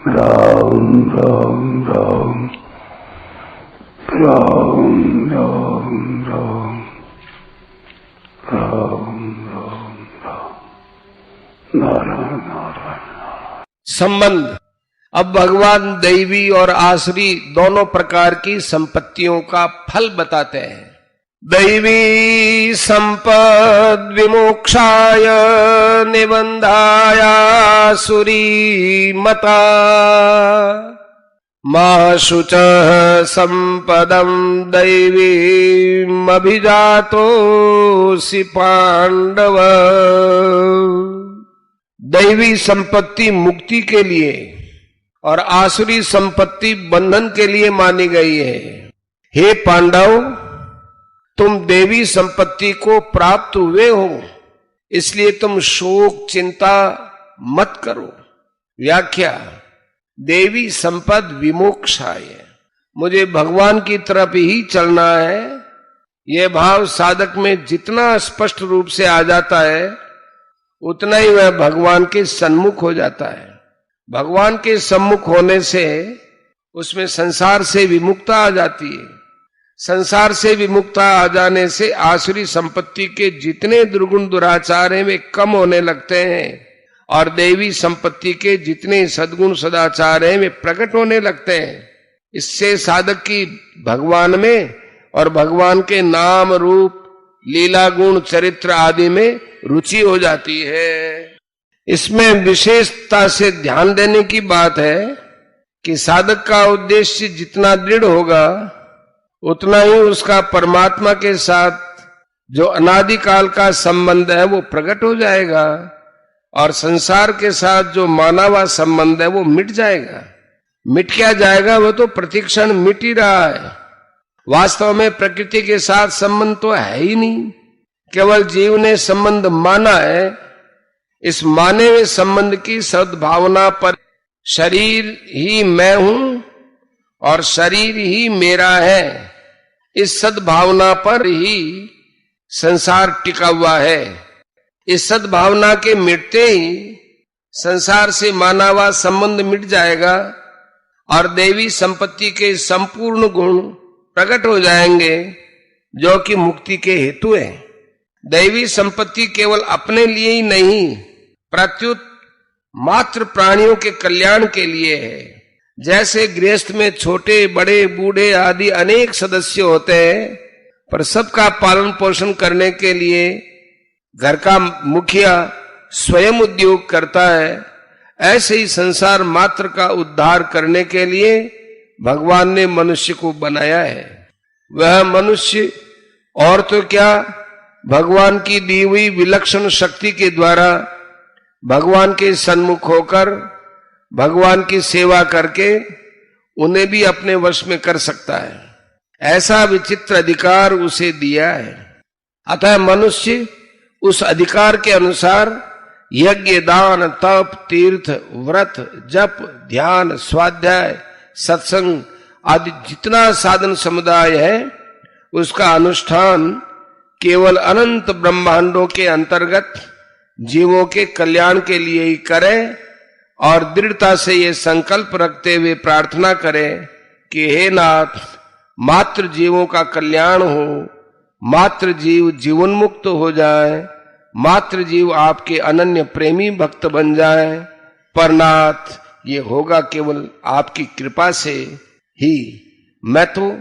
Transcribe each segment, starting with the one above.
राम राम राम राम राम राम राम राम राम नारायण नारायण। संबंध। अब भगवान दैवी और आसुरी दोनों प्रकार की संपत्तियों का फल बताते हैं। दैवी संपद विमोक्षाय निबंधाय आसुरी मता मा शुचः संपदं दैवीम् अभिजातोऽसि पांडव। दैवी संपत्ति मुक्ति के लिए और आसुरी संपत्ति बंधन के लिए मानी गई है। हे पांडव, तुम देवी संपत्ति को प्राप्त हुए हो, इसलिए तुम शोक चिंता मत करो। व्याख्या। देवी संपद विमोक्षाय, मुझे भगवान की तरफ ही चलना है। यह भाव साधक में जितना स्पष्ट रूप से आ जाता है, उतना ही वह भगवान के सन्मुख हो जाता है। भगवान के सम्मुख होने से उसमें संसार से विमुक्ता आ जाती है। संसार से विमुक्ता आ जाने से आसुरी संपत्ति के जितने दुर्गुण दुराचार हैं वे कम होने लगते हैं, और देवी संपत्ति के जितने सद्गुण सदाचार हैं वे प्रकट होने लगते हैं। इससे साधक की भगवान में और भगवान के नाम रूप लीला गुण चरित्र आदि में रुचि हो जाती है। इसमें विशेषता से ध्यान देने की बात है कि साधक का उद्देश्य जितना दृढ़ होगा, उतना ही उसका परमात्मा के साथ जो अनादिकाल का संबंध है वो प्रकट हो जाएगा, और संसार के साथ जो माना हुआ संबंध है वो मिट जाएगा। मिट क्या जाएगा? वो तो प्रतिक्षण मिट ही रहा है। वास्तव में प्रकृति के साथ संबंध तो है ही नहीं, केवल जीव ने संबंध माना है। इस माने हुए संबंध की सद्भावना पर शरीर ही मैं हूं और शरीर ही मेरा है, इस सद्भावना पर ही संसार टिका हुआ है। इस सद्भावना के मिटते ही संसार से माना हुआ संबंध मिट जाएगा और देवी संपत्ति के संपूर्ण गुण प्रकट हो जाएंगे, जो कि मुक्ति के हेतु है। दैवी संपत्ति केवल अपने लिए ही नहीं, प्रत्युत मात्र प्राणियों के कल्याण के लिए है। जैसे गृहस्थ में छोटे बड़े बूढ़े आदि अनेक सदस्य होते हैं, पर सबका पालन पोषण करने के लिए घर का मुखिया स्वयं उद्योग करता है, ऐसे ही संसार मात्र का उद्धार करने के लिए भगवान ने मनुष्य को बनाया है। वह मनुष्य और तो क्या, भगवान की दी हुई विलक्षण शक्ति के द्वारा भगवान के सन्मुख होकर भगवान की सेवा करके उन्हें भी अपने वश में कर सकता है। ऐसा विचित्र अधिकार उसे दिया है। अतः मनुष्य उस अधिकार के अनुसार यज्ञ दान तप तीर्थ व्रत जप ध्यान स्वाध्याय सत्संग आदि जितना साधन समुदाय है, उसका अनुष्ठान केवल अनंत ब्रह्मांडों के अंतर्गत जीवों के कल्याण के लिए ही करें, और दृढ़ता से ये संकल्प रखते हुए प्रार्थना करें कि हे नाथ, मात्र जीवों का कल्याण हो, मात्र जीव जीवन मुक्त हो जाए, मात्र जीव आपके अनन्य प्रेमी भक्त बन जाए। पर नाथ, ये होगा केवल आपकी कृपा से ही। मैं तो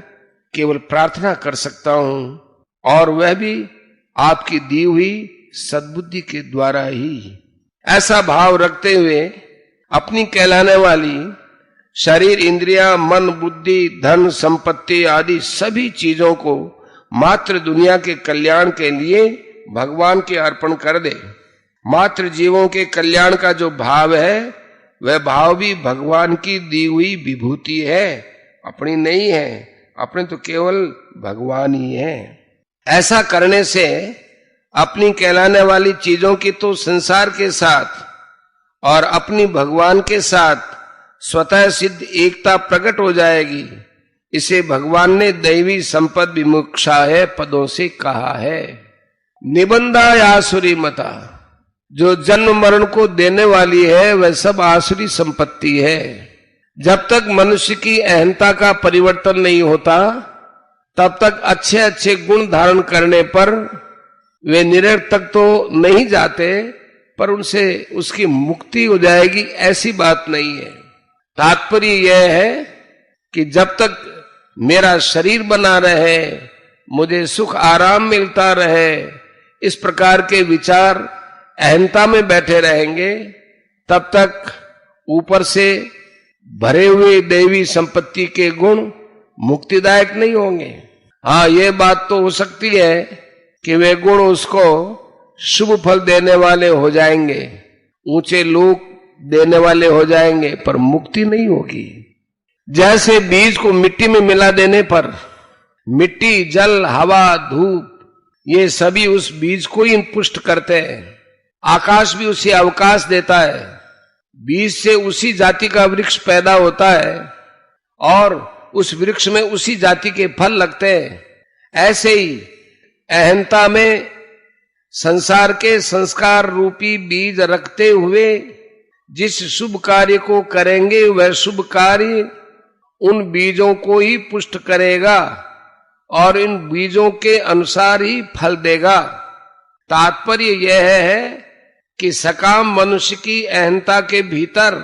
केवल प्रार्थना कर सकता हूं, और वह भी आपकी दी हुई सद्बुद्धि के द्वारा ही। ऐसा भाव रखते हुए अपनी कहलाने वाली शरीर इंद्रिया मन बुद्धि धन संपत्ति आदि सभी चीजों को मात्र दुनिया के कल्याण के लिए भगवान के अर्पण कर दे। मात्र जीवों के कल्याण का जो भाव है, वह भाव भी भगवान की दी हुई विभूति है, अपनी नहीं है। अपने तो केवल भगवान ही है। ऐसा करने से अपनी कहलाने वाली चीजों की तो संसार के साथ और अपनी भगवान के साथ स्वतः सिद्ध एकता प्रकट हो जाएगी। इसे भगवान ने दैवी संपद विमुक्षाय पदों से कहा है। निबंधाय आसुरी मता, जो जन्म मरण को देने वाली है वह सब आसुरी संपत्ति है। जब तक मनुष्य की अहंता का परिवर्तन नहीं होता, तब तक अच्छे अच्छे गुण धारण करने पर वे निरर्थक तो नहीं जाते, पर उनसे उसकी मुक्ति हो जाएगी ऐसी बात नहीं है। तात्पर्य यह है कि जब तक मेरा शरीर बना रहे, मुझे सुख आराम मिलता रहे, इस प्रकार के विचार अहंता में बैठे रहेंगे, तब तक ऊपर से भरे हुए देवी संपत्ति के गुण मुक्तिदायक नहीं होंगे। हाँ, ये बात तो हो सकती है कि वे गुण उसको शुभ फल देने वाले हो जाएंगे, ऊंचे लोक देने वाले हो जाएंगे, पर मुक्ति नहीं होगी। जैसे बीज को मिट्टी में मिला देने पर मिट्टी, जल, हवा, धूप ये सभी उस बीज को ही पुष्ट करते हैं। आकाश भी उसे अवकाश देता है, बीज से उसी जाति का वृक्ष पैदा होता है और उस वृक्ष में उसी जाति के फल लगते हैं। ऐसे ही अहंता में संसार के संस्कार रूपी बीज रखते हुए जिस शुभ कार्य को करेंगे, वह शुभ कार्य उन बीजों को ही पुष्ट करेगा और इन बीजों के अनुसार ही फल देगा। तात्पर्य यह है कि सकाम मनुष्य की अहंता के भीतर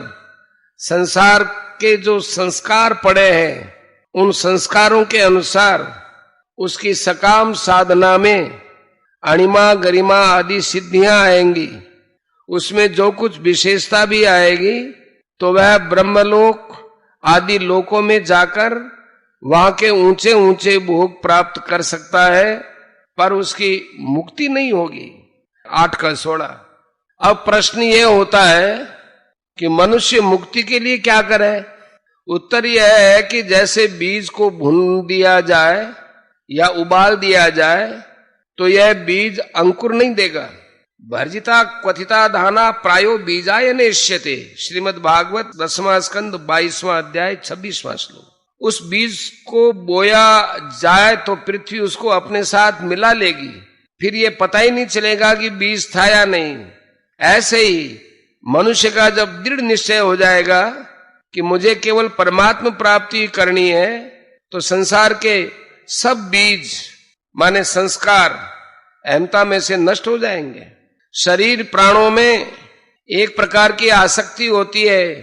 संसार के जो संस्कार पड़े हैं, उन संस्कारों के अनुसार उसकी सकाम साधना में अणिमा, गरिमा आदि सिद्धियां आएंगी। उसमें जो कुछ विशेषता भी आएगी तो वह ब्रह्मलोक आदि लोकों में जाकर वहां के ऊंचे ऊंचे भोग प्राप्त कर सकता है, पर उसकी मुक्ति नहीं होगी। 8 का 16। अब प्रश्न ये होता है कि मनुष्य मुक्ति के लिए क्या करे? उत्तर यह है कि जैसे बीज को भून दिया जाए या उबाल दिया जाए तो यह बीज अंकुर नहीं देगा। भर्जिता क्वथिता धाना प्रायो बीजाय नेष्यते, श्रीमद् भागवत 10वां स्कंद 22वां अध्याय 26वां श्लोक। उस बीज को बोया जाए तो पृथ्वी उसको अपने साथ मिला लेगी, फिर ये पता ही नहीं चलेगा कि बीज था या नहीं। ऐसे ही मनुष्य का जब दृढ़ निश्चय हो जाएगा कि मुझे केवल परमात्मा प्राप्ति करनी है, तो संसार के सब बीज माने संस्कार अहंता में से नष्ट हो जाएंगे। शरीर प्राणों में एक प्रकार की आसक्ति होती है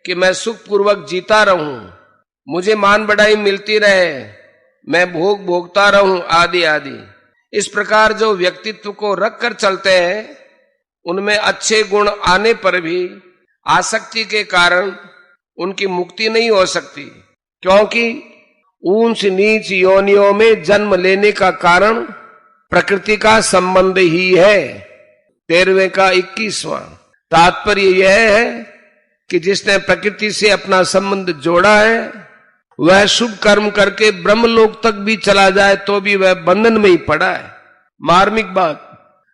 कि मैं सुख पूर्वक जीता रहूं, मुझे मान बढ़ाई मिलती रहे, मैं भोग भोगता रहूं आदि आदि। इस प्रकार जो व्यक्तित्व को रख कर चलते हैं, उनमें अच्छे गुण आने पर भी आसक्ति के कारण उनकी मुक्ति नहीं हो सकती, क्योंकि ऊंच नीच योनियों में जन्म लेने का कारण प्रकृति का संबंध ही है। 13वें का 21वां। तात्पर्य यह है कि जिसने प्रकृति से अपना संबंध जोड़ा है, वह शुभ कर्म करके ब्रह्मलोक तक भी चला जाए तो भी वह बंधन में ही पड़ा है। मार्मिक बात,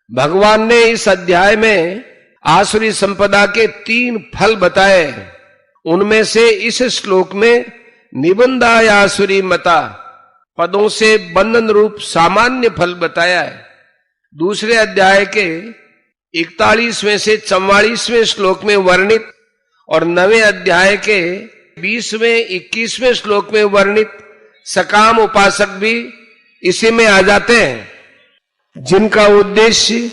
भगवान ने इस अध्याय में आसुरी संपदा के 3 फल बताए। उनमें से इस श्लोक में निबंधाय आसुरी मता पदों से बंधन रूप सामान्य फल बताया है। दूसरे अध्याय के 41वें से 44वें श्लोक में वर्णित और 9वें अध्याय के 20वें 21वें श्लोक में वर्णित सकाम उपासक भी इसी में आ जाते हैं, जिनका उद्देश्य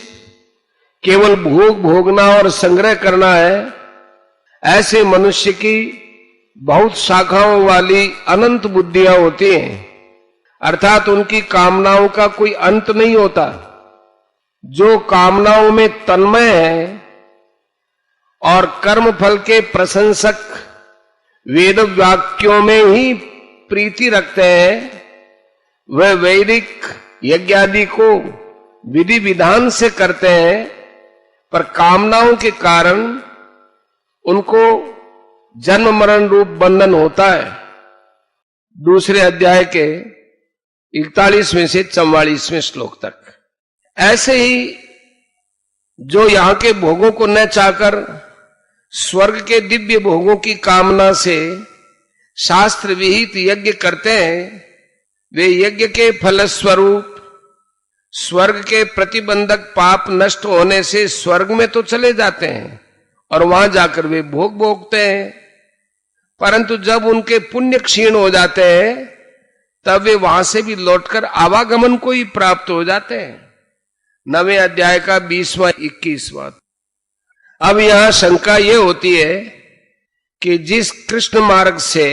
केवल भोग भोगना और संग्रह करना है। ऐसे मनुष्य की बहुत शाखाओं वाली अनंत बुद्धियां होती हैं, अर्थात उनकी कामनाओं का कोई अंत नहीं होता। जो कामनाओं में तन्मय है और कर्म फल के प्रशंसक वेद वाक्यों में ही प्रीति रखते हैं, वह वैदिक यज्ञादि को विधि विधान से करते हैं, पर कामनाओं के कारण उनको जन्म मरण रूप बंधन होता है। दूसरे अध्याय के 41वें से 44वें श्लोक तक। ऐसे ही जो यहां के भोगों को न चाहकर स्वर्ग के दिव्य भोगों की कामना से शास्त्र विहित यज्ञ करते हैं, वे यज्ञ के फलस्वरूप स्वर्ग के प्रतिबंधक पाप नष्ट होने से स्वर्ग में तो चले जाते हैं और वहां जाकर वे भोग भोगते हैं, परंतु जब उनके पुण्य क्षीण हो जाते हैं तब वे वहां से भी लौटकर आवागमन को ही प्राप्त हो जाते हैं। 9वें अध्याय का 20वां 21वां। अब यहां शंका यह होती है कि जिस कृष्ण मार्ग से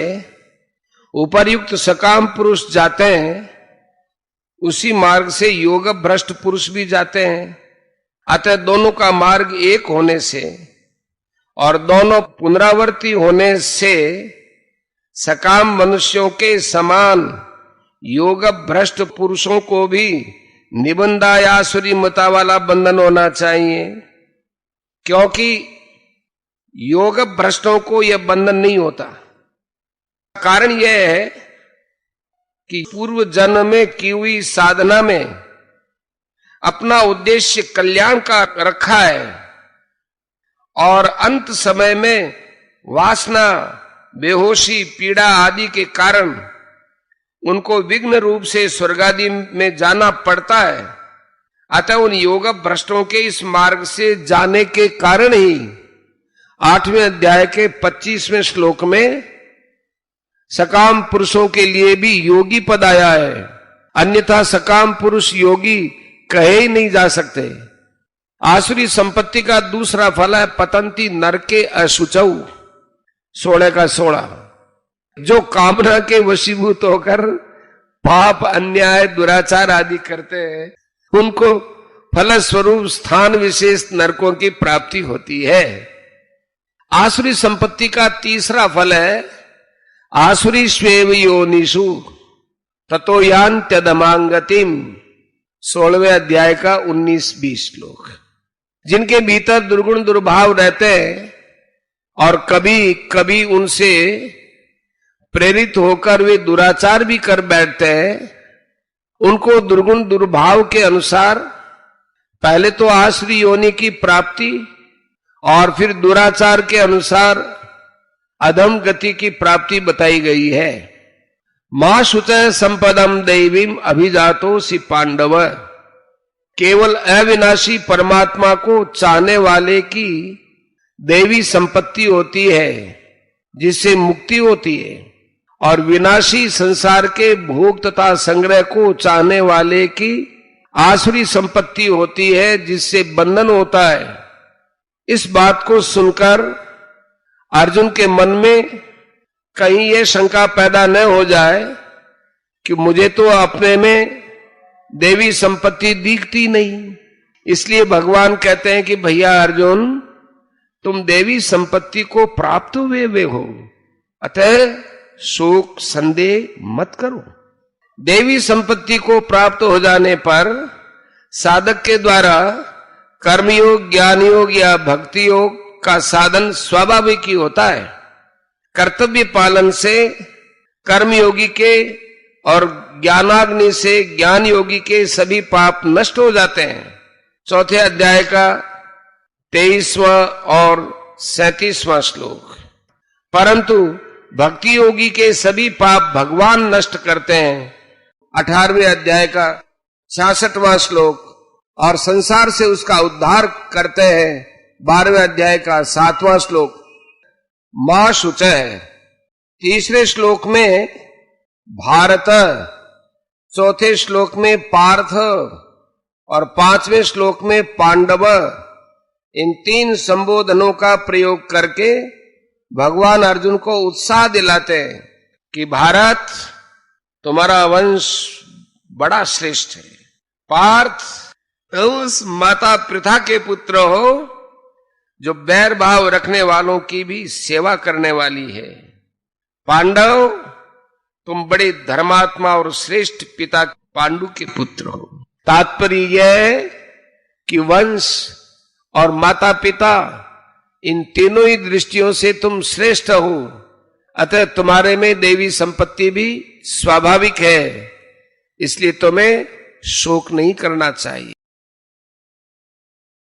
उपर्युक्त सकाम पुरुष जाते हैं उसी मार्ग से योग भ्रष्ट पुरुष भी जाते हैं। अतः दोनों का मार्ग एक होने से और दोनों पुनरावर्ती होने से सकाम मनुष्यों के समान योग भ्रष्ट पुरुषों को भी निबंधायासुरी मता वाला बंधन होना चाहिए, क्योंकि योग भ्रष्टों को यह बंधन नहीं होता। कारण यह है कि पूर्व जन्म में की हुई साधना में अपना उद्देश्य कल्याण का रखा है और अंत समय में वासना, बेहोशी, पीड़ा आदि के कारण उनको विघ्न रूप से स्वर्ग आदि में जाना पड़ता है। अतः उन योग भ्रष्टों के इस मार्ग से जाने के कारण ही 8वें अध्याय के 25वें श्लोक में सकाम पुरुषों के लिए भी योगी पद आया है, अन्यथा सकाम पुरुष योगी कहे ही नहीं जा सकते। आसुरी संपत्ति का दूसरा फल है पतंती नरके अशुचौ, 16 का 16। जो कामना के वशीभूत होकर पाप, अन्याय, दुराचार आदि करते हैं उनको फलस्वरूप स्थान विशेष नरकों की प्राप्ति होती है। आसुरी संपत्ति का तीसरा फल है आसुरी स्वेव योनिषु ततो यान्त्यदमांगतिम, 16वें अध्याय का 19-20 श्लोक। जिनके भीतर दुर्गुण दुर्भाव रहते हैं और कभी कभी उनसे प्रेरित होकर वे दुराचार भी कर बैठते हैं, उनको दुर्गुण दुर्भाव के अनुसार पहले तो आसुरी योनि की प्राप्ति और फिर दुराचार के अनुसार अधम गति की प्राप्ति बताई गई है। मां शुचय संपदम दैवीम अभिजातो सि पांडव, केवल अविनाशी परमात्मा को चाहने वाले की दैवी संपत्ति होती है जिससे मुक्ति होती है, और विनाशी संसार के भोग तथा संग्रह को चाहने वाले की आसुरी संपत्ति होती है जिससे बंधन होता है। इस बात को सुनकर अर्जुन के मन में कहीं यह शंका पैदा न हो जाए कि मुझे तो अपने में देवी संपत्ति दिखती नहीं। इसलिए भगवान कहते हैं कि भैया अर्जुन, तुम देवी संपत्ति को प्राप्त हुए हो, अतः शोक संदेह मत करो। देवी संपत्ति को प्राप्त हो जाने पर साधक के द्वारा कर्मयोग, ज्ञान योग या भक्ति योग का साधन स्वाभाविक ही होता है। कर्तव्य पालन से कर्मयोगी के और ज्ञानाग्नि से ज्ञान योगी के सभी पाप नष्ट हो जाते हैं। 4थे अध्याय का 23वां और 37वां श्लोक। परंतु भक्ति योगी के सभी पाप भगवान नष्ट करते हैं, 18वें अध्याय का 66वां श्लोक, और संसार से उसका उद्धार करते हैं, 12वें अध्याय का 7वां श्लोक। मां शुच है। 3रे श्लोक में भारत, 4थे श्लोक में पार्थ और 5वें श्लोक में पांडव, इन 3 संबोधनों का प्रयोग करके भगवान अर्जुन को उत्साह दिलाते हैं कि भारत, तुम्हारा वंश बड़ा श्रेष्ठ है। पार्थ, उस माता पृथा के पुत्र हो जो बैर भाव रखने वालों की भी सेवा करने वाली है। पांडव, तुम बड़े धर्मात्मा और श्रेष्ठ पिता पांडु के पुत्र हो। तात्पर्य यह है कि वंश और माता पिता, इन तीनों ही दृष्टियों से तुम श्रेष्ठ हो, अतः तुम्हारे में देवी संपत्ति भी स्वाभाविक है, इसलिए तुम्हें शोक नहीं करना चाहिए।